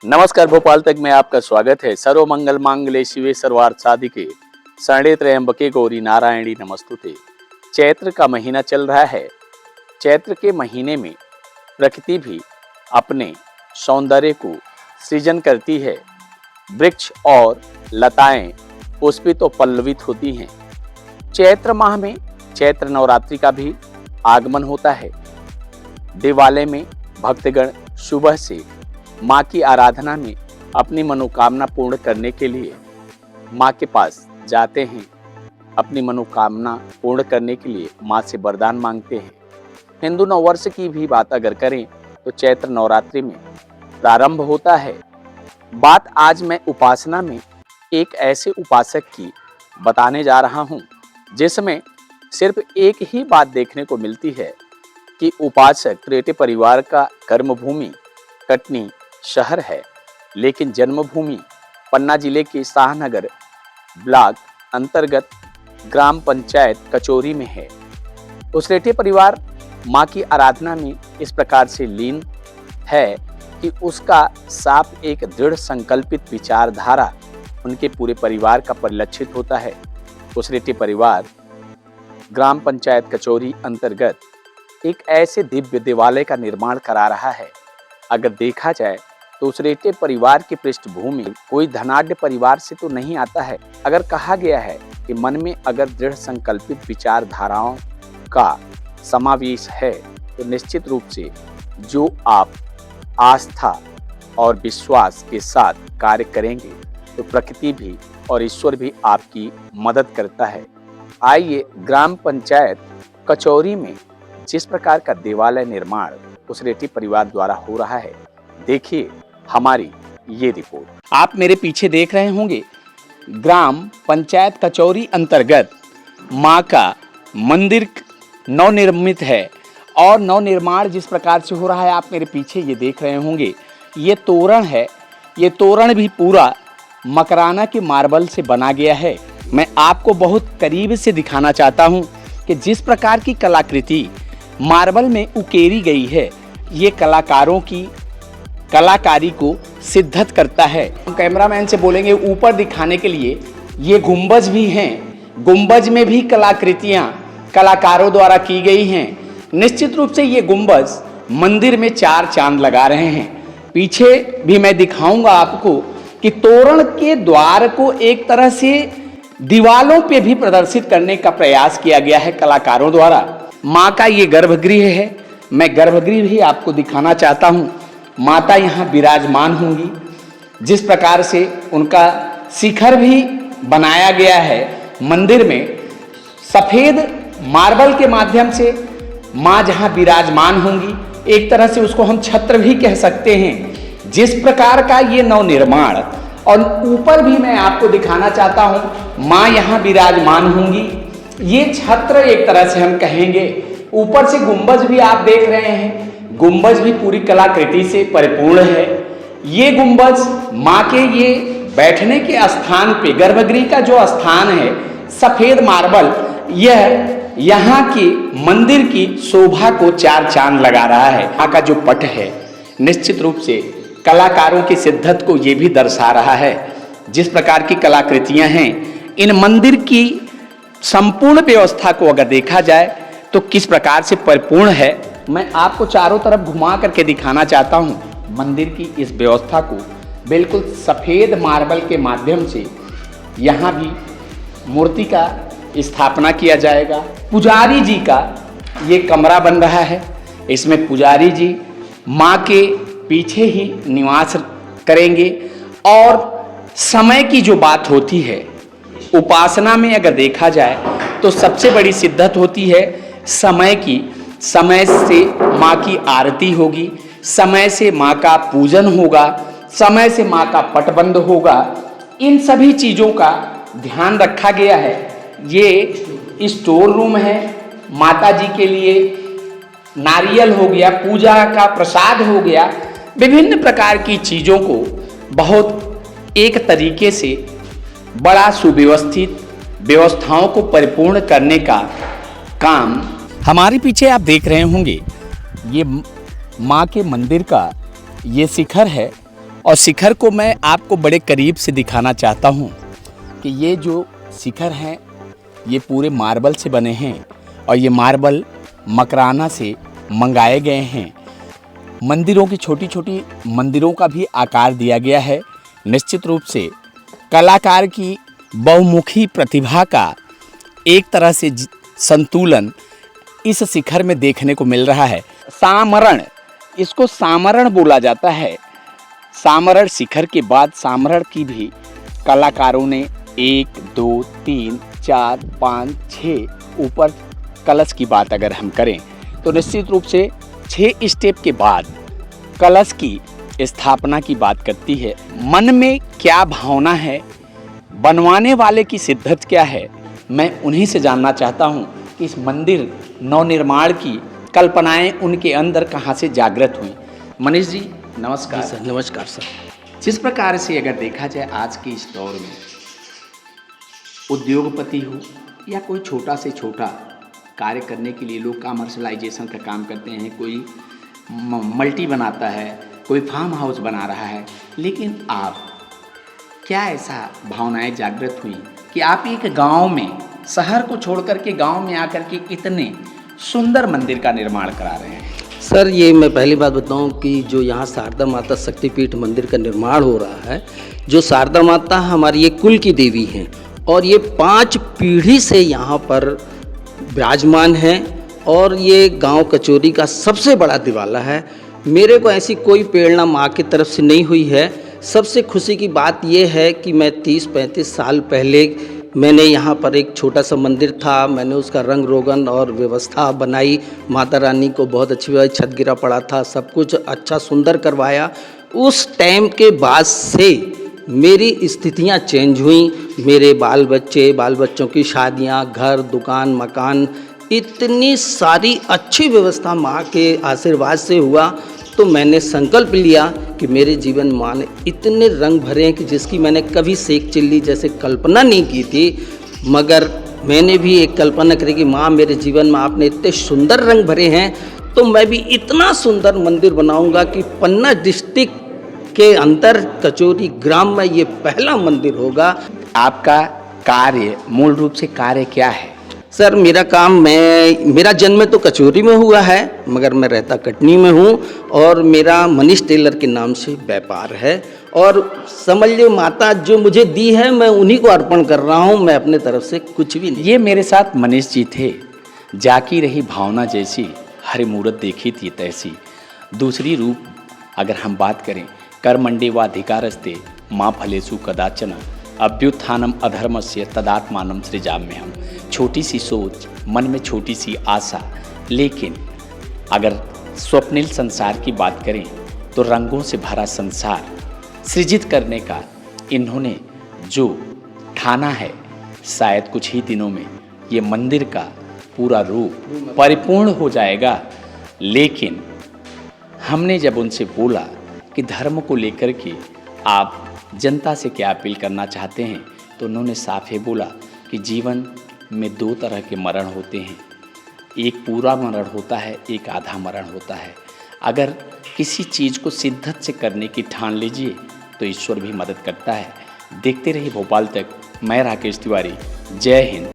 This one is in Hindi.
नमस्कार भोपाल तक में आपका स्वागत है। सर्व मंगल मांगल्ये शिवे सर्वार्थ साधिके शरण्ये त्र्यंबके गौरी नारायणी नमस्तुते। चैत्र का महीना चल रहा है। चैत्र के महीने में प्रकृति भी अपने सौंदर्य को सृजन करती है। वृक्ष और लताएं पुष्पित और पल्लवित होती हैं। चैत्र माह में चैत्र नवरात्रि का भी आगमन होता है। देवालय में भक्तगण सुबह से माँ की आराधना में अपनी मनोकामना पूर्ण करने के लिए माँ के पास जाते हैं। अपनी मनोकामना पूर्ण करने के लिए माँ से वरदान मांगते हैं। हिंदू नववर्ष की भी बात अगर करें तो चैत्र नवरात्रि में प्रारंभ होता है। बात आज मैं उपासना में एक ऐसे उपासक की बताने जा रहा हूँ जिसमें सिर्फ एक ही बात देखने को मिलती है कि उपासक त्रेटे परिवार का कर्मभूमि कटनी शहर है, लेकिन जन्मभूमि पन्ना जिले के शाहनगर ब्लॉक अंतर्गत ग्राम पंचायत कचौरी में है। उसरेटे परिवार माँ की आराधना में इस प्रकार से लीन है कि उसका साफ एक दृढ़ संकल्पित विचारधारा उनके पूरे परिवार का परिलक्षित होता है। उसरेटे परिवार ग्राम पंचायत कचौरी अंतर्गत एक ऐसे दिव्य देवालय का निर्माण करा रहा है। अगर देखा जाए तो उसरेटे परिवार की पृष्ठभूमि कोई धनाढ्य परिवार से तो नहीं आता है। अगर कहा गया है कि मन में अगर दृढ़ संकल्पित विचारधाराओं का समावेश है तो निश्चित रूप से जो आप आस्था और विश्वास के साथ कार्य करेंगे तो प्रकृति भी और ईश्वर भी आपकी मदद करता है। आइए ग्राम पंचायत कचौरी में जिस प्रकार का देवालय निर्माण उसरेटी परिवार द्वारा हो रहा है, देखिए हमारी ये रिपोर्ट। आप मेरे पीछे देख रहे होंगे ग्राम पंचायत कचौरी अंतर्गत माँ का मंदिर नवनिर्मित है और नवनिर्माण जिस प्रकार से हो रहा है आप मेरे पीछे ये देख रहे होंगे। ये तोरण है। ये तोरण भी पूरा मकराना के मार्बल से बना गया है। मैं आपको बहुत करीब से दिखाना चाहता हूँ कि जिस प्रकार की कलाकृति मार्बल में उकेरी गई है, ये कलाकारों की कलाकारी को सिद्धत करता है। कैमरामैन से बोलेंगे ऊपर दिखाने के लिए। ये गुंबज भी हैं। गुंबज में भी कलाकृतियाँ कलाकारों द्वारा की गई हैं। निश्चित रूप से ये गुंबज मंदिर में चार चांद लगा रहे हैं। पीछे भी मैं दिखाऊंगा आपको कि तोरण के द्वार को एक तरह से दीवालों पे भी प्रदर्शित करने का प्रयास किया गया है कलाकारों द्वारा। माँ का ये गर्भगृह है। मैं गर्भगृह भी आपको दिखाना चाहता हूँ। माता यहाँ विराजमान होंगी। जिस प्रकार से उनका शिखर भी बनाया गया है मंदिर में, सफ़ेद मार्बल के माध्यम से माँ जहाँ विराजमान होंगी, एक तरह से उसको हम छत्र भी कह सकते हैं। जिस प्रकार का ये नवनिर्माण, और ऊपर भी मैं आपको दिखाना चाहता हूँ माँ यहाँ विराजमान होंगी। ये छत्र एक तरह से हम कहेंगे। ऊपर से गुंबज भी आप देख रहे हैं। गुंबज भी पूरी कलाकृति से परिपूर्ण है। ये गुंबज माँ के ये बैठने के स्थान पे, गर्भगृह का जो स्थान है, सफेद मार्बल, यह यहाँ की मंदिर की शोभा को चार चांद लगा रहा है। माँ का जो पट है निश्चित रूप से कलाकारों की सिद्धत को ये भी दर्शा रहा है। जिस प्रकार की कलाकृतियाँ हैं, इन मंदिर की संपूर्ण व्यवस्था को अगर देखा जाए तो किस प्रकार से परिपूर्ण है, मैं आपको चारों तरफ घुमा करके दिखाना चाहता हूँ। मंदिर की इस व्यवस्था को बिल्कुल सफ़ेद मार्बल के माध्यम से यहाँ भी मूर्ति का स्थापना किया जाएगा। पुजारी जी का ये कमरा बन रहा है। इसमें पुजारी जी माँ के पीछे ही निवास करेंगे। और समय की जो बात होती है उपासना में अगर देखा जाए तो सबसे बड़ी सिद्धत होती है समय की। समय से माँ की आरती होगी, समय से माँ का पूजन होगा, समय से माँ का पटबंध होगा। इन सभी चीज़ों का ध्यान रखा गया है। ये स्टोर रूम है। माता जी के लिए नारियल हो गया, पूजा का प्रसाद हो गया, विभिन्न प्रकार की चीज़ों को बहुत एक तरीके से बड़ा सुव्यवस्थित व्यवस्थाओं को परिपूर्ण करने का काम हमारे पीछे आप देख रहे होंगे। ये माँ के मंदिर का ये शिखर है और शिखर को मैं आपको बड़े करीब से दिखाना चाहता हूँ कि ये जो शिखर हैं ये पूरे मार्बल से बने हैं और ये मार्बल मकराना से मंगाए गए हैं। मंदिरों की छोटी छोटी मंदिरों का भी आकार दिया गया है। निश्चित रूप से कलाकार की बहुमुखी प्रतिभा का एक तरह से संतुलन इस शिखर में देखने को मिल रहा है। सामरण, इसको सामरण बोला जाता है। सामरण शिखर के बाद सामरण की भी कलाकारों ने 1 2 3 4 5 6 ऊपर कलश की बात अगर हम करें तो निश्चित रूप से 6 स्टेप के बाद कलश की स्थापना की बात करती है। मन में क्या भावना है, बनवाने वाले की शिद्दत क्या है, मैं उन्हीं से जानना चाहता हूँ कि इस मंदिर नवनिर्माण की कल्पनाएं उनके अंदर कहाँ से जागृत हुई। मनीष जी नमस्कार। सर नमस्कार सर। जिस प्रकार से अगर देखा जाए आज के इस दौर में उद्योगपति हो या कोई छोटा से छोटा कार्य करने के लिए लोग कमर्शलाइजेशन का काम करते हैं, कोई मल्टी बनाता है, कोई फार्म हाउस बना रहा है, लेकिन आप क्या ऐसा भावनाएं जागृत हुई कि आप एक गांव में, शहर को छोड़कर के गांव में आकर के इतने सुंदर मंदिर का निर्माण करा रहे हैं? सर ये मैं पहली बात बताऊं कि जो यहाँ शारदा माता शक्तिपीठ मंदिर का निर्माण हो रहा है, जो शारदा माता हमारी ये कुल की देवी हैं और ये 5 पीढ़ी से यहाँ पर विराजमान हैं और ये गांव कचौरी का सबसे बड़ा दिवाला है। मेरे को ऐसी कोई प्रेरणा माँ की तरफ से नहीं हुई है। सबसे खुशी की बात ये है कि मैं 30-35 साल पहले मैंने यहाँ पर एक छोटा सा मंदिर था, मैंने उसका रंग रोगन और व्यवस्था बनाई, माता रानी को बहुत अच्छी व्यवस्था, छत गिरा पड़ा था, सब कुछ अच्छा सुंदर करवाया। उस टाइम के बाद से मेरी स्थितियाँ चेंज हुई। मेरे बाल बच्चों की शादियाँ, घर दुकान मकान, इतनी सारी अच्छी व्यवस्था माँ के आशीर्वाद से हुआ। तो मैंने संकल्प लिया कि मेरे जीवन माँ ने इतने रंग भरे हैं कि जिसकी मैंने कभी सेक चिल्ली जैसे कल्पना नहीं की थी, मगर मैंने भी एक कल्पना करी कि माँ मेरे जीवन में आपने इतने सुंदर रंग भरे हैं तो मैं भी इतना सुंदर मंदिर बनाऊंगा कि पन्ना डिस्ट्रिक्ट के अंदर कचौरी ग्राम में ये पहला मंदिर होगा। आपका कार्य, मूल रूप से कार्य क्या है? सर मेरा काम, मेरा जन्म तो कचौरी में हुआ है मगर मैं रहता कटनी में हूँ और मेरा मनीष टेलर के नाम से व्यापार है और समझ लो माता जो मुझे दी है मैं उन्हीं को अर्पण कर रहा हूँ, मैं अपने तरफ से कुछ भी नहीं। ये मेरे साथ मनीष जी थे। जाकी रही भावना जैसी, हरि मूरत देखी थी तैसी। दूसरी रूप अगर हम बात करें, कर्मण्डे वाधिकारस्ते माँ फलेषु कदाचन अभ्युत्थानम अधर्मस्य तदात्मानं सृजाम्यहम्। छोटी सी सोच, मन में छोटी सी आशा, लेकिन अगर स्वप्निल संसार की बात करें तो रंगों से भरा संसार सृजित करने का इन्होंने जो ठाना है, शायद कुछ ही दिनों में ये मंदिर का पूरा रूप परिपूर्ण हो जाएगा। लेकिन हमने जब उनसे बोला कि धर्म को लेकर के आप जनता से क्या अपील करना चाहते हैं, तो उन्होंने साफ ही बोला कि जीवन में 2 तरह के मरण होते हैं, एक पूरा मरण होता है, एक आधा मरण होता है। अगर किसी चीज़ को शिद्दत से करने की ठान लीजिए तो ईश्वर भी मदद करता है। देखते रहिए भोपाल तक। मैं राकेश तिवारी। जय हिंद।